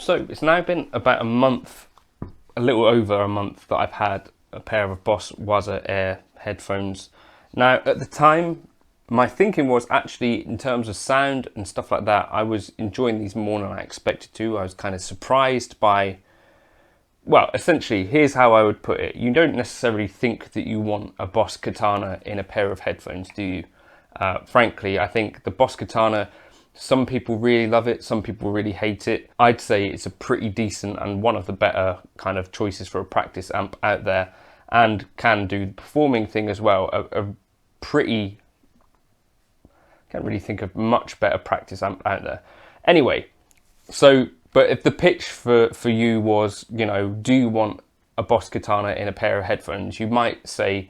So it's now been about a month, a little over a month, that I've had a pair of Boss Waza Air headphones. Now at the time, my thinking was actually, in terms of sound and stuff like that, I was enjoying these more than I expected to. I was kind of surprised by, well, essentially, here's how I would put it. You don't necessarily think that you want a Boss Katana in a pair of headphones, do you? Frankly, I think the Boss Katana, some people really love it, some people really hate it. I'd say it's a pretty decent and one of the better kind of choices for a practice amp out there, and can do the performing thing as well. A pretty, can't really think of much better practice amp out there. Anyway, so, but if the pitch for you was, you know, do you want a Boss Katana in a pair of headphones, you might say,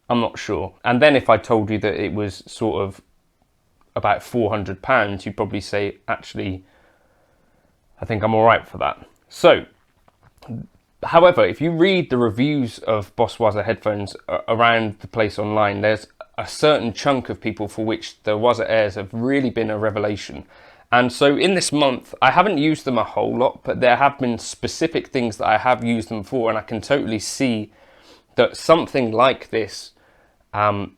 I'm not sure. And then if I told you that it was sort of about £400, you'd probably say, actually, I think I'm all right for that. So, however, if you read the reviews of Boss Waza headphones around the place online, there's a certain chunk of people for which the Waza Airs have really been a revelation. And so in this month, I haven't used them a whole lot, but there have been specific things that I have used them for, and I can totally see that something like this,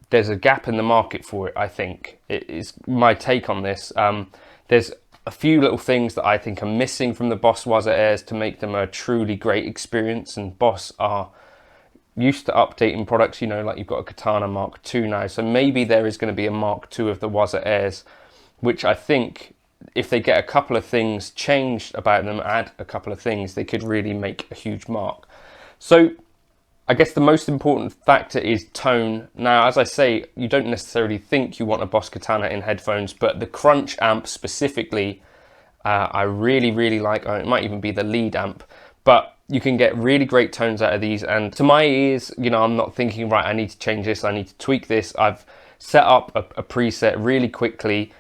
there's a gap in the market for it, I think. It is my take on this. There's a few little things that I think are missing from the Boss Waza Airs to make them a truly great experience, and Boss are used to updating products, you know, like you've got a Katana Mark II now, so maybe there is going to be a Mark II of the Waza Airs, which I think, if they get a couple of things changed about them, add a couple of things, they could really make a huge mark. So I guess the most important factor is tone. Now, as I say, you don't necessarily think you want a Boss Katana in headphones, but the Crunch amp specifically, I really like. It might even be the lead amp, but you can get really great tones out of these. And to my ears, you know, I'm not thinking, right, I need to change this, I need to tweak this. I've set up a preset really quickly,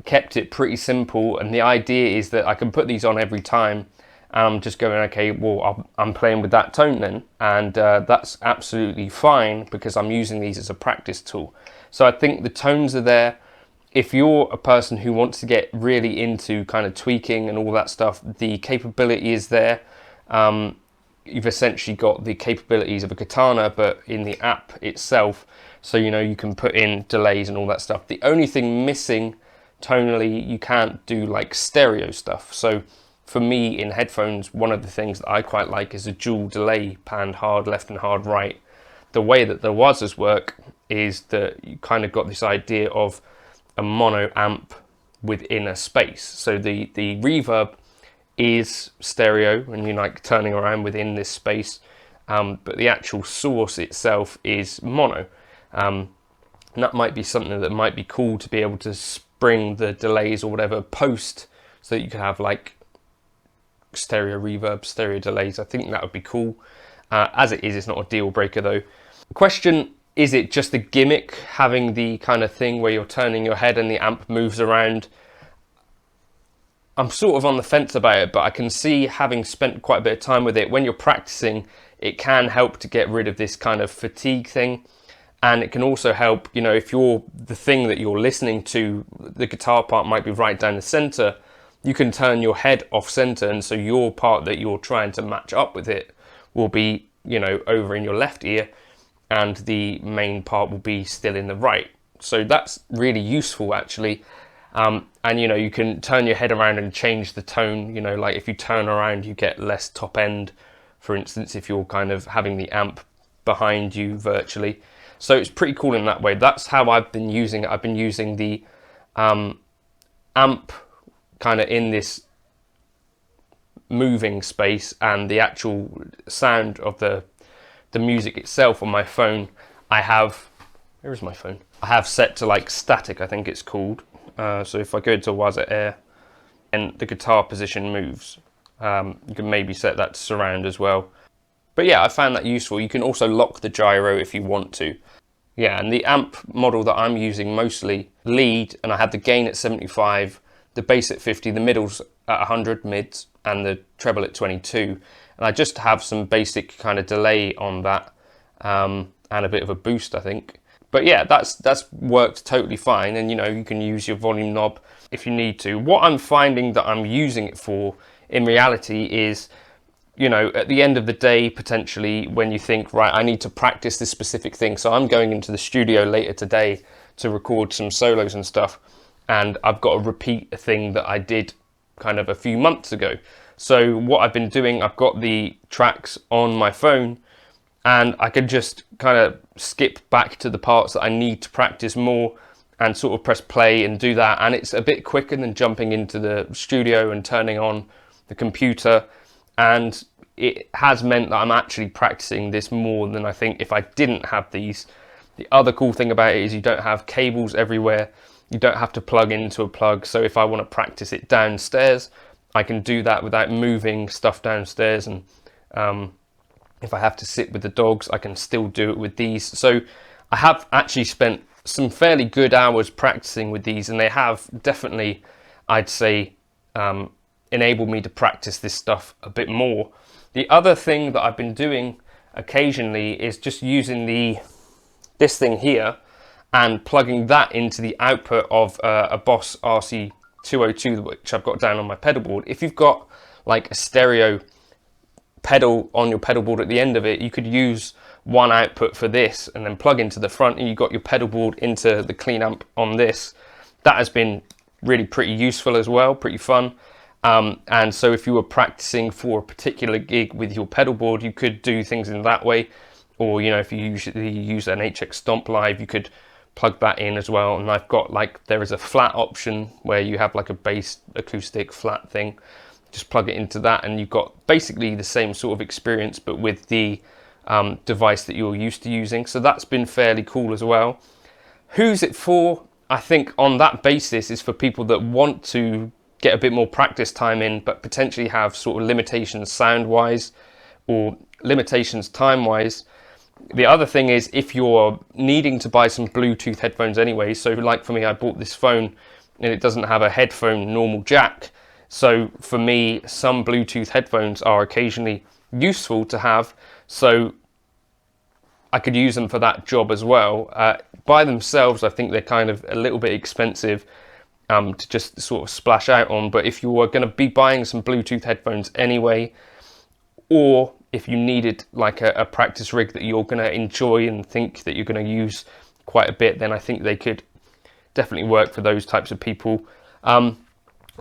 kept it pretty simple, and the idea is that I can put these on every time. I'm just going, okay, well, I'm playing with that tone then, and that's absolutely fine because I'm using these as a practice tool. So I think the tones are there. If you're a person who wants to get really into kind of tweaking and all that stuff, the capability is there. You've essentially got the capabilities of a Katana, but in the app itself, so you know you can put in delays and all that stuff. The only thing missing tonally, you can't do like stereo stuff. So for me in headphones, one of the things that I quite like is a dual delay, panned hard left and hard right. The way that the Wazas work is that you kind of got this idea of a mono amp within a space. So the reverb is stereo and you're like turning around within this space, but the actual source itself is mono. And that might be something that might be cool to be able to spring the delays or whatever post, so that you can have like stereo reverb, stereo delays. I think that would be cool. As it is, it's not a deal breaker though. Question, is it just a gimmick having the kind of thing where you're turning your head and the amp moves around? I'm sort of on the fence about it, but I can see, having spent quite a bit of time with it, when you're practicing, it can help to get rid of this kind of fatigue thing. And it can also help, you know, if you're the thing that you're listening to, the guitar part might be right down the center, you can turn your head off center, and so your part that you're trying to match up with it will be, you know, over in your left ear, and the main part will be still in the right. So that's really useful actually. And you know, you can turn your head around and change the tone, you know, like if you turn around you get less top end, for instance, if you're kind of having the amp behind you virtually. So it's pretty cool in that way. That's how I've been using it. I've been using the amp kind of in this moving space, and the actual sound of the music itself on my phone, I have, where is my phone? I have set to like static, I think it's called. So if I go to Waza Air and the guitar position moves, you can maybe set that to surround as well. But yeah, I found that useful. You can also lock the gyro if you want to. Yeah, and the amp model that I'm using mostly lead, and I had the gain at 75, the bass at 50, the middles at 100 mids, and the treble at 22. And I just have some basic kind of delay on that, and a bit of a boost, I think. But yeah, that's worked totally fine, and you know, you can use your volume knob if you need to. What I'm finding that I'm using it for in reality is, you know, at the end of the day, potentially when you think, right, I need to practice this specific thing. So I'm going into the studio later today to record some solos and stuff, and I've got to repeat a thing that I did kind of a few months ago. So what I've been doing, I've got the tracks on my phone, and I can just kind of skip back to the parts that I need to practice more and sort of press play and do that. And it's a bit quicker than jumping into the studio and turning on the computer. And it has meant that I'm actually practicing this more than I think if I didn't have these. The other cool thing about it is you don't have cables everywhere. You don't have to plug into a plug. So if I want to practice it downstairs, I can do that without moving stuff downstairs. And if I have to sit with the dogs, I can still do it with these. So I have actually spent some fairly good hours practicing with these, and they have definitely, I'd say, enabled me to practice this stuff a bit more. The other thing that I've been doing occasionally is just using this thing here and plugging that into the output of a Boss RC202, which I've got down on my pedal board. If you've got like a stereo pedal on your pedal board at the end of it, you could use one output for this and then plug into the front, and you got your pedal board into the clean amp on this. That has been really pretty useful as well, pretty fun. And so if you were practicing for a particular gig with your pedal board, you could do things in that way. Or, you know, if you usually use an HX Stomp Live, you could plug that in as well. And I've got like, there is a flat option where you have like a bass acoustic flat thing. Just plug it into that, and you've got basically the same sort of experience, but with the device that you're used to using. So that's been fairly cool as well. Who's it for? I think on that basis is for people that want to get a bit more practice time in, but potentially have sort of limitations sound wise or limitations time wise. The other thing is if you're needing to buy some Bluetooth headphones anyway. So like for me, I bought this phone and it doesn't have a headphone normal jack. So for me, some Bluetooth headphones are occasionally useful to have. So I could use them for that job as well. By themselves, I think they're kind of a little bit expensive to just sort of splash out on. But if you are going to be buying some Bluetooth headphones anyway, or if you needed like a practice rig that you're going to enjoy and think that you're going to use quite a bit, then I think they could definitely work for those types of people.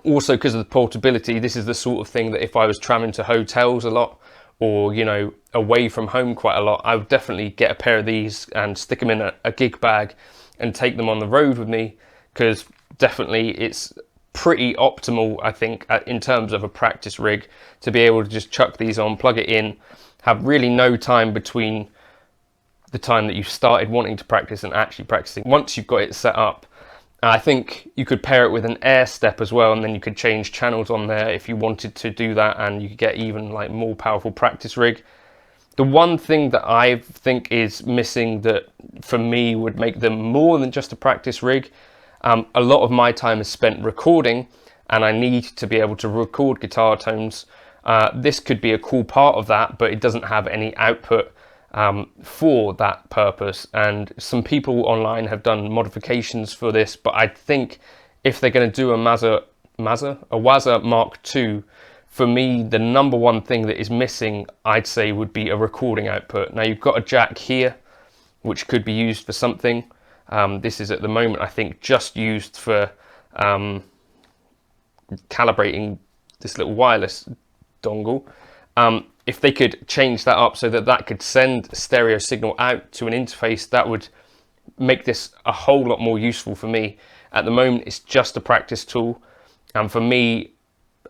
Also, because of the portability, this is the sort of thing that if I was traveling to hotels a lot, or, you know, away from home quite a lot, I would definitely get a pair of these and stick them in a gig bag and take them on the road with me, because definitely it's pretty optimal, I think, in terms of a practice rig, to be able to just chuck these on, plug it in, have really no time between the time that you started wanting to practice and actually practicing. Once you've got it set up, I think you could pair it with an air step as well, and then you could change channels on there if you wanted to do that, and you could get even like more powerful practice rig. The one thing that I think is missing that for me would make them more than just a practice rig, a lot of my time is spent recording, and I need to be able to record guitar tones. This could be a cool part of that, but it doesn't have any output for that purpose. And some people online have done modifications for this, but I think if they're going to do a Waza Mark II, for me, the number one thing that is missing, I'd say, would be a recording output. Now you've got a jack here, which could be used for something. This is at the moment, I think, just used for calibrating this little wireless dongle. If they could change that up so that that could send a stereo signal out to an interface, that would make this a whole lot more useful for me. At the moment, it's just a practice tool. And for me,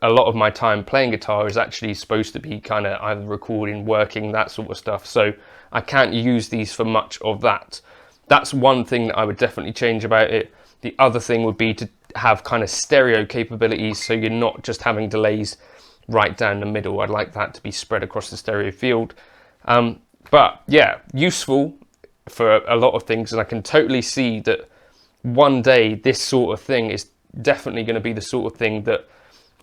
a lot of my time playing guitar is actually supposed to be kind of either recording, working, that sort of stuff. So I can't use these for much of that. That's one thing that I would definitely change about it. The other thing would be to have kind of stereo capabilities, so you're not just having delays right down the middle. I'd like that to be spread across the stereo field. But yeah, useful for a lot of things, and I can totally see that one day this sort of thing is definitely going to be the sort of thing that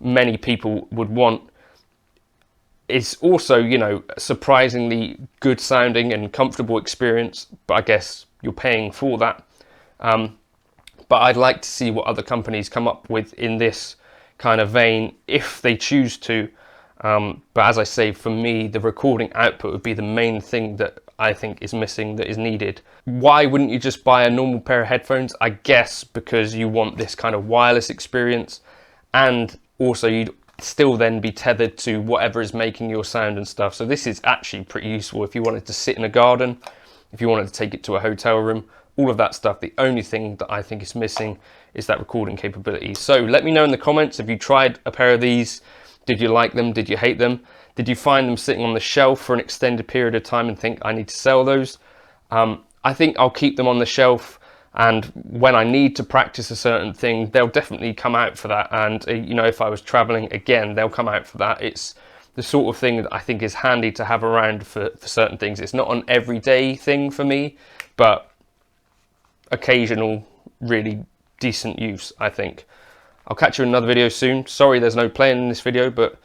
many people would want. It's also, you know, surprisingly good sounding and comfortable experience, but I guess you're paying for that. But I'd like to see what other companies come up with in this kind of vein if they choose to. But as I say, for me, the recording output would be the main thing that I think is missing, that is needed. Why wouldn't you just buy a normal pair of headphones? I guess because you want this kind of wireless experience, and also you'd still then be tethered to whatever is making your sound and stuff. So this is actually pretty useful if you wanted to sit in a garden, if you wanted to take it to a hotel room, all of that stuff. The only thing that I think is missing is that recording capability. So let me know in the comments, have you tried a pair of these? Did you like them? Did you hate them? Did you find them sitting on the shelf for an extended period of time and think, I need to sell those? I think I'll keep them on the shelf, and when I need to practice a certain thing, they'll definitely come out for that. And you know, if I was traveling, again, they'll come out for that. It's the sort of thing that I think is handy to have around for certain things. It's not an everyday thing for me, but occasional, really decent use, I think. I'll catch you in another video soon. Sorry there's no playing in this video, but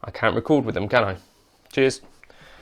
I can't record with them, can I? Cheers.